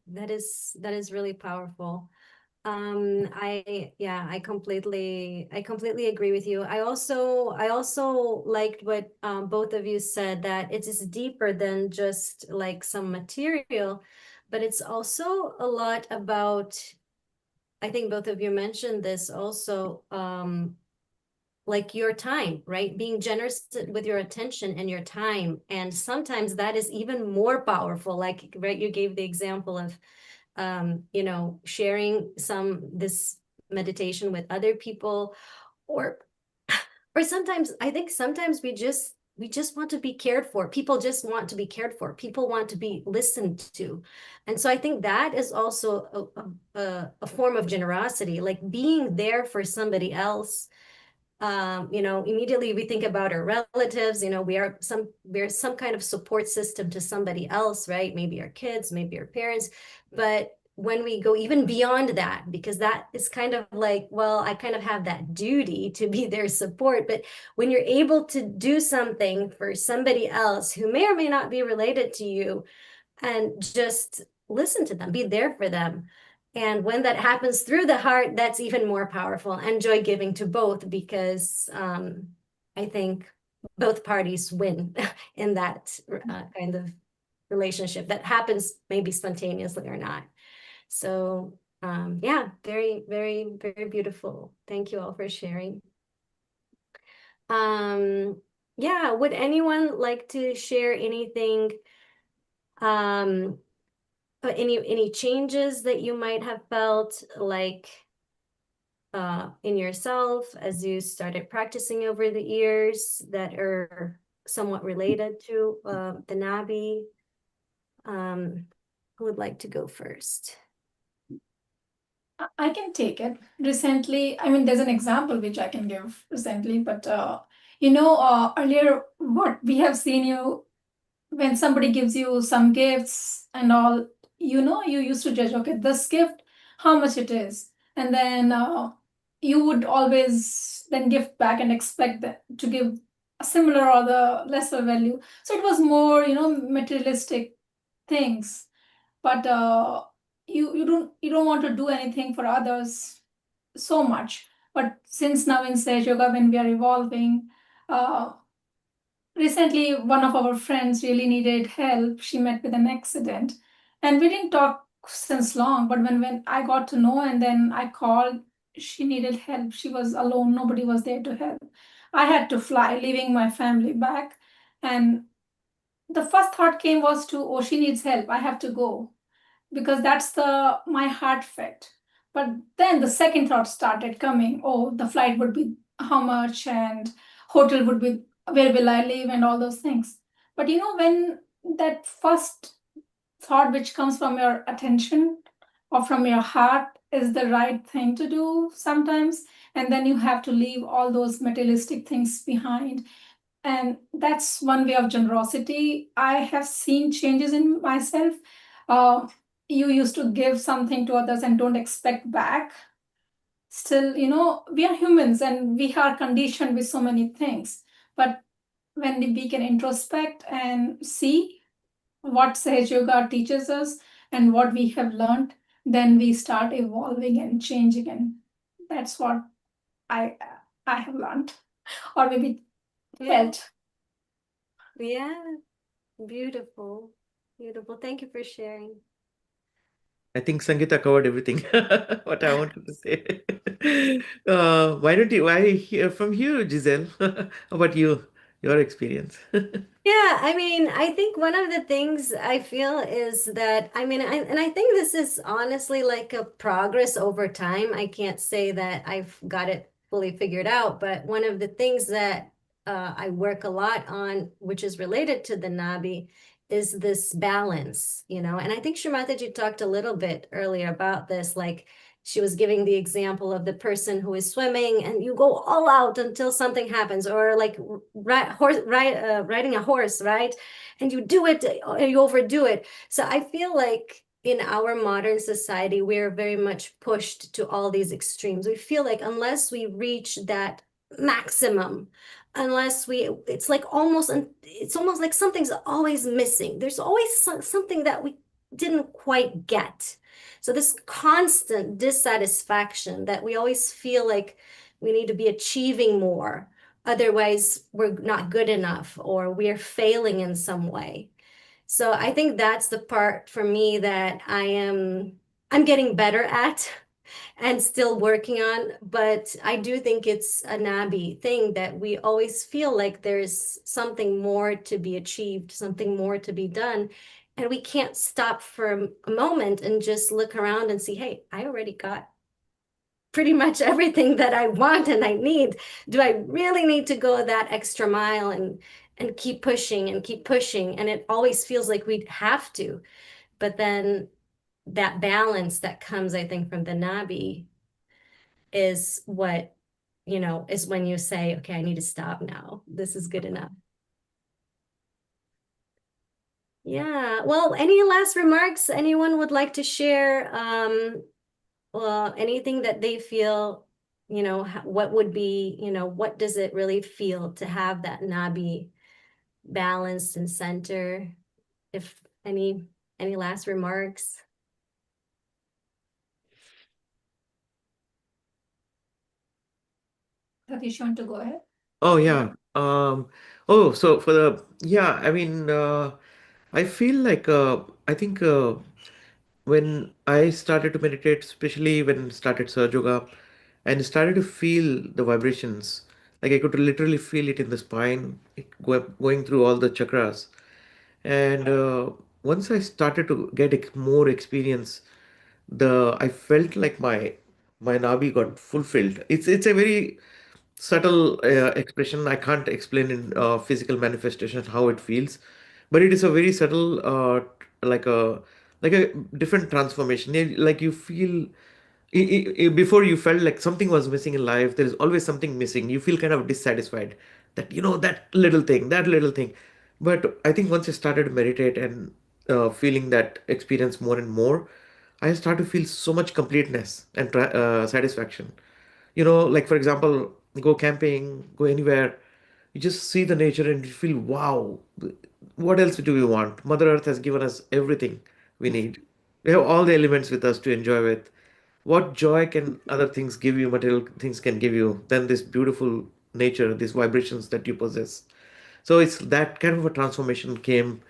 really powerful. I completely agree with you. I also liked what both of you said, that it is deeper than just like some material, but it's also a lot about, I think both of you mentioned this also, like your time, right? Being generous with your attention and your time. And sometimes that is even more powerful. Like, right, you gave the example of, sharing this meditation with other people, or, or sometimes, I think sometimes we just want to be cared for. People just want to be cared for. People want to be listened to. And so I think that is also a form of generosity, like being there for somebody else, immediately we think about our relatives, we're some kind of support system to somebody else, right? Maybe our kids, maybe our parents. But when we go even beyond that, because that is kind of like, well, I kind of have that duty to be their support. But when you're able to do something for somebody else who may or may not be related to you, and just listen to them, be there for them. And when that happens through the heart, that's even more powerful, and joy giving to both, because I think both parties win in that kind of relationship that happens maybe spontaneously or not. So yeah, very, very, very beautiful. Thank you all for sharing. Yeah, would anyone like to share anything, any changes that you might have felt like in yourself as you started practicing over the years that are somewhat related to the Nabhi? Who would like to go first? I can take it. Recently, I mean, there's an example which I can give recently, but earlier what we have seen you when somebody gives you some gifts and all, you used to judge, okay, this gift, how much it is, and then you would always then give back and expect that to give a similar or the lesser value. So it was more, materialistic things, but you don't want to do anything for others so much. But since now in Sage Yoga, when we are evolving, uh, recently one of our friends really needed help. She met with an accident, and we didn't talk since long. But when I got to know, and then I called, she needed help. She was alone. Nobody was there to help. I had to fly, leaving my family back, and the first thought came was to, oh, she needs help. I have to go because that's the my heart fit. But then the second thought started coming. Oh, the flight would be how much, and hotel would be where will I live, and all those things. But when that first thought which comes from your attention or from your heart is the right thing to do sometimes, and then you have to leave all those materialistic things behind, and that's one way of generosity. I have seen changes in myself. uh, you used to give something to others and don't expect back. Still, we are humans and we are conditioned with so many things. But when we can introspect and see what Sage Yoga teaches us and what we have learned, then we start evolving and changing. And that's what I I have learned, or maybe Yeah, felt. yeah, beautiful, beautiful. Thank you for sharing. I think Sangeeta covered everything what I wanted to say. Why hear from you, Giselle? How about you, your experience? Yeah, I mean, I think one of the things I feel is that, I mean, I think this is honestly like a progress over time. I can't say that I've got it fully figured out, but one of the things that I work a lot on, which is related to the Nabi, is this balance, and I think Shri Mataji talked a little bit earlier about this, like she was giving the example of the person who is swimming and you go all out until something happens, or like riding a horse, right? And you do it, you overdo it. So I feel like in our modern society, we're very much pushed to all these extremes. We feel like unless we reach that maximum, it's almost like something's always missing. There's always something that we didn't quite get. So this constant dissatisfaction that we always feel like we need to be achieving more, otherwise we're not good enough or we're failing in some way. So I think that's the part for me that I'm getting better at and still working on, but I do think it's a Nabi thing that we always feel like there's something more to be achieved, something more to be done. And we can't stop for a moment and just look around and see, hey, I already got pretty much everything that I want and I need. Do I really need to go that extra mile and keep pushing and keep pushing? And it always feels like we'd have to. But then that balance that comes, I think, from the Nabi is what is when you say, okay, I need to stop now. This is good enough. Yeah. Well, any last remarks anyone would like to share? Anything that they feel, what would be, what does it really feel to have that Nabhi balanced and center? If any last remarks? Satish, you want to go ahead? Oh yeah. So I mean, I feel like I think when I started to meditate, especially when I started Sahaja Yoga, and started to feel the vibrations, like I could literally feel it in the spine, going through all the chakras. And once I started to get more experience, the I felt like my nabi got fulfilled. It's a very subtle expression. I can't explain in physical manifestation how it feels, but it is a very subtle, like a like a different transformation. Like you feel before you felt like something was missing in life. There is always something missing. You feel kind of dissatisfied that that little thing. But I think once I started to meditate and feeling that experience more and more, I start to feel so much completeness and satisfaction. Like for example, go camping, go anywhere, you just see the nature and you feel, wow, what else do we want? Mother Earth has given us everything we need. We have all the elements with us to enjoy with. What joy can other things give you, material things can give you, than this beautiful nature, these vibrations that you possess? So it's that kind of a transformation came,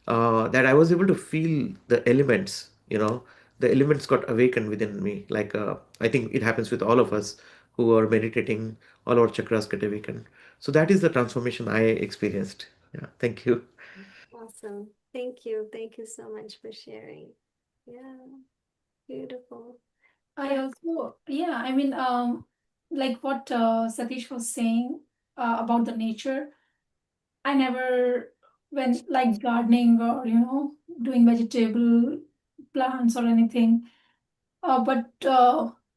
that I was able to feel the elements, the elements got awakened within me. Like I think it happens with all of us who are meditating, all our chakras get awakened. So that is the transformation I experienced. Yeah, thank you. Awesome. Thank you. Thank you so much for sharing. Yeah, beautiful. I also, yeah, I mean, like what Satish was saying about the nature, I never went like gardening or, doing vegetable plants or anything. But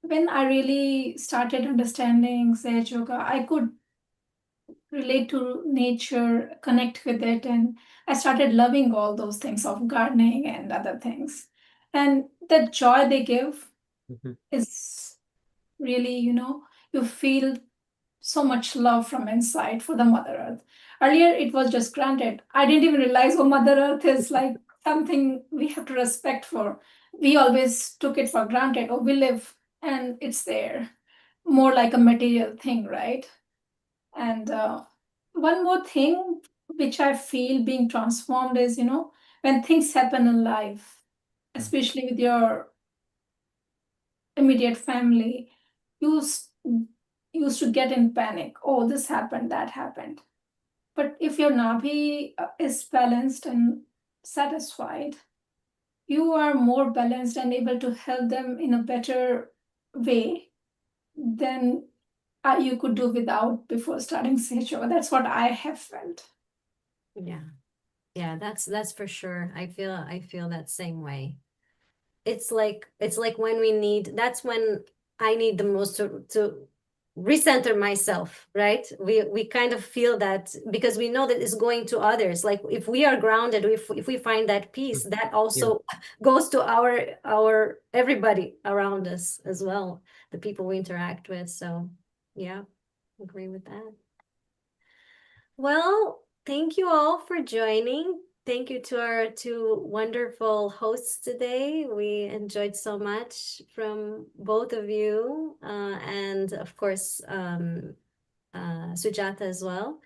when I really started understanding Sage Yoga, I could relate to nature, connect with it, and I started loving all those things of gardening and other things. And the joy they give Mhm. is really, you feel so much love from inside for the Mother Earth. Earlier, it was just granted. I didn't even realize, oh, Mother Earth is like something we have to respect for. We always took it for granted. Oh, we live and it's there. More like a material thing, right? And one more thing which I feel being transformed is, when things happen in life, especially with your immediate family, you used to get in panic. Oh, this happened, that happened. But if your Nabhi is balanced and satisfied, you are more balanced and able to help them in a better way than you could do without before starting Sage Yoga. That's what I have felt. Yeah. Yeah, that's for sure. I feel that same way. It's like when that's when I need the most to recenter myself, right? We kind of feel that because we know that it's going to others. Like if we are grounded, if we find that peace, that Yeah. also goes to our everybody around us as well, the people we interact with. So yeah, agree with that. Well, thank you all for joining. Thank you to our two wonderful hosts today. We enjoyed so much from both of you, and of course, Sujata as well.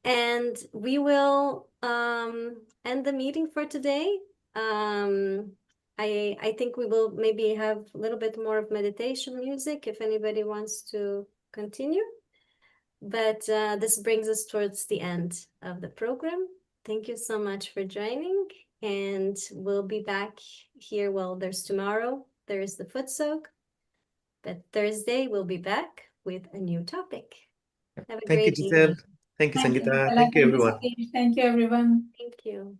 And we will end the meeting for today. Um, I think we will maybe have a little bit more of meditation music if anybody wants to continue. But this brings us towards the end of the program. Thank you so much for joining, and we'll be back here. Well, there's tomorrow, there's the foot soak, but Thursday we'll be back with a new topic. Have a Thank you, great Giselle. evening. Thank you, Thank you, Sangeeta. Gisela. Thank you, Thank you, everyone. Satish. Thank you, everyone. Thank you.